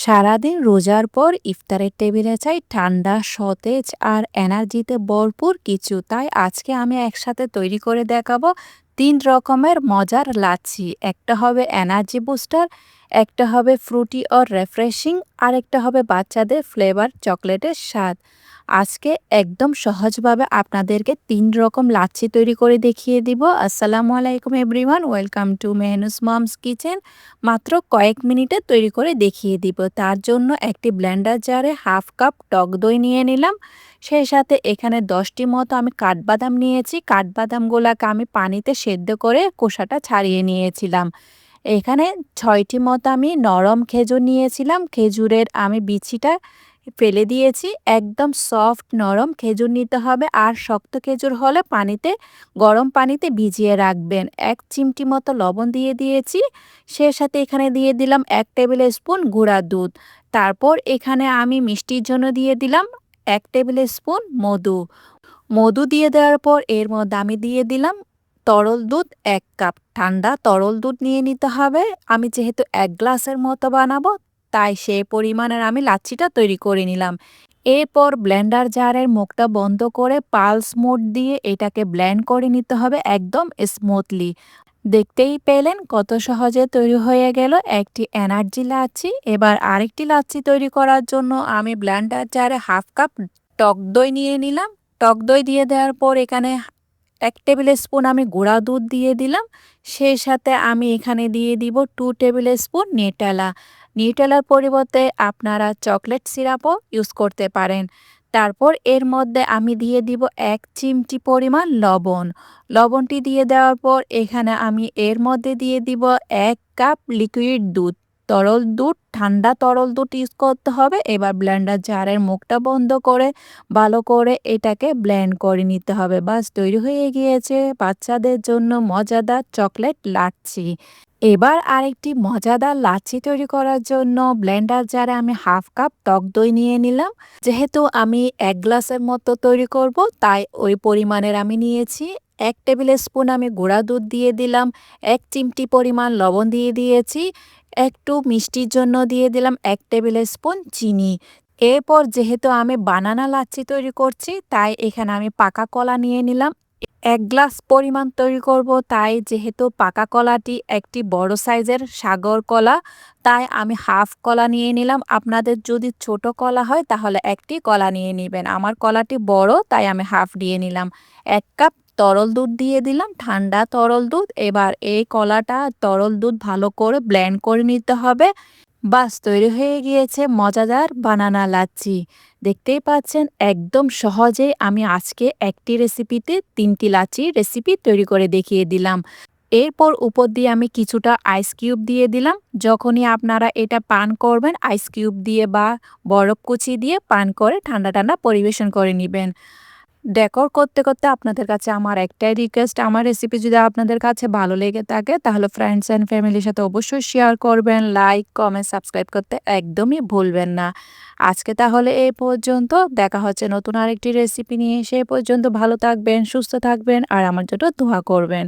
সারাদিন রোজার পর ইফতারের টেবিলে চাই ঠান্ডা, সতেজ আর এনার্জিতে ভরপুর কিছু। তাই আজকে আমি একসাথে তৈরি করে দেখাবো ৩ রকমের মজার লাচ্ছি। একটা হবে এনার্জি বুস্টার, একটা হবে ফ্রুটি অর রিফ্রেশিং, আরেকটা হবে বাচ্চাদের ফ্লেভার চকলেটের স্বাদ। আজকে একদম সহজভাবে আপনাদেরকে ৩ রকম লাচ্ছি তৈরি করে দেখিয়ে দিব। আসসালামু আলাইকুম এভরিওয়ান, ওয়েলকাম টু মেহনুস মমস কিচেন। মাত্র কয়েক মিনিটে তৈরি করে দেখিয়ে দিব। তার জন্য একটি ব্লেন্ডার জারে হাফ কাপ টক দই নিয়ে নিলাম। সেই সাথে এখানে 10টি মতো আমি কাঠবাদাম নিয়েছি। কাঠবাদামগুলোকে আমি পানিতে সেদ্ধ করে খোসাটা ছাড়িয়ে নিয়েছিলাম। এখানে 6টি মতো আমি নরম খেজুর নিয়েছিলাম। খেজুরের আমি বিচিটা ফেলে দিয়েছি। একদম সফট নরম খেজুর নিতে হবে, আর শক্ত খেজুর হলে গরম পানিতে ভিজিয়ে রাখবেন। 1 চিমটি মতো লবণ দিয়ে দিয়েছি। সে সাথে এখানে দিয়ে দিলাম 1 টেবিল স্পুন গুঁড়া দুধ। তারপর এখানে আমি মিষ্টির জন্য দিয়ে দিলাম 1 টেবিল স্পুন মধু। মধু দিয়ে দেওয়ার পর এর মধ্যে আমি দিয়ে দিলাম তরল দুধ 1 কাপ। ঠান্ডা তরল দুধ নিয়ে নিতে হবে। আমি যেহেতু 1 গ্লাসের মতো বানাবো, তাই সেই পরিমাণের আমি লাচ্ছিটা তৈরি করে নিলাম। এরপর ব্লেন্ডার জারের মুখটা বন্ধ করে পালস মোড দিয়ে এটাকে ব্লেন্ড করে নিতে হবে একদম স্মুথলি। দেখতেই পেলেন কত সহজে তৈরি হয়ে গেল একটি এনার্জি লাচ্ছি। এবার আরেকটি লাচ্ছি তৈরি করার জন্য আমি ব্লেন্ডার জারে হাফ কাপ টক দই নিয়ে নিলাম। টক দই দিয়ে দেওয়ার পর এখানে 1 টেবিল স্পুন আমি গুঁড়া দুধ দিয়ে দিলাম। সেই সাথে আমি এখানে দিয়ে দিব 2 টেবিল স্পুন নিউটেলা। নিউটেলার পরিবর্তে আপনারা চকলেট সিরাপও ইউজ করতে পারেন। তারপর এর মধ্যে আমি দিয়ে দিব 1 চিমটি পরিমাণ লবণ। লবণটি দিয়ে দেওয়ার পর এখানে আমি এর মধ্যে দিয়ে দিব 1 কাপ লিকুইড দুধ। তরল দুধ, ঠান্ডা তরল দুধ ইউজ করতে হবে। এবার ব্লেন্ডার জারের মুখটা বন্ধ করে ভালো করে এটাকে ব্লেন্ড করে নিতে হবে। বাস তৈরি হয়ে গিয়েছে বাচ্চাদের জন্য মজাদার চকলেট লাচ্ছি। এবার আরেকটি মজাদার লাচ্ছি তৈরি করার জন্য ব্লেন্ডার জারে আমি হাফ কাপ টক দই নিয়ে নিলাম। যেহেতু আমি 1 গ্লাসের মতো তৈরি করব, তাই ওই পরিমাণের আমি নিয়েছি। 1 টেবিল স্পুন আমি গুঁড়া দুধ দিয়ে দিলাম। 1 চিমটি পরিমাণ লবণ দিয়ে দিয়েছি। একটু মিষ্টির জন্য দিয়ে দিলাম 1 টেবিল স্পুন চিনি। এরপর যেহেতু আমি বানানা লাচ্ছি তৈরি করছি, তাই এখানে আমি পাকা কলা নিয়ে নিলাম। 1 গ্লাস পরিমাণ তৈরি করব, তাই যেহেতু পাকা কলাটি একটি বড় সাইজের সাগর কলা, তাই আমি হাফ কলা নিয়ে নিলাম। আপনাদের যদি ছোট কলা হয় তাহলে একটি কলা নিয়ে নেবেন। আমার কলাটি বড়, তাই আমি হাফ দিয়ে নিলাম। 1 কাপ তরল দুধ দিয়ে দিলাম, ঠান্ডা তরল দুধ। এবার এই কলাটা তরল দুধ ভালো করে ব্লেন্ড করে নিতে হবে। বাস তৈরি হয়ে গিয়েছে মজাদার বানানা লাচ্ছি। দেখতেই পাচ্ছেন একদম সহজেই আমি আজকে একটি রেসিপিতে 3টি লাচ্ছির রেসিপি তৈরি করে দেখিয়ে দিলাম। এরপর উপর দিয়ে আমি কিছুটা আইস কিউব দিয়ে দিলাম। যখনই আপনারা এটা পান করবেন, আইস কিউব দিয়ে বা বরফ কুচি দিয়ে পান করে ঠান্ডা ঠান্ডা পরিবেশন করে নেবেন। ডেকোর করতে করতে আপনাদের কাছে আমার একটাই রিকোয়েস্ট, আমার রেসিপি যদি আপনাদের কাছে ভালো লেগে থাকে তাহলে ফ্রেন্ডস অ্যান্ড ফ্যামিলির সাথে অবশ্যই শেয়ার করবেন। লাইক, কমেন্ট, সাবস্ক্রাইব করতে একদমই ভুলবেন না। আজকে তাহলে এই পর্যন্ত। দেখা হচ্ছে নতুন আরেকটি রেসিপি নিয়ে। সেই পর্যন্ত ভালো থাকবেন, সুস্থ থাকবেন আর আমার জন্য দোয়া করবেন।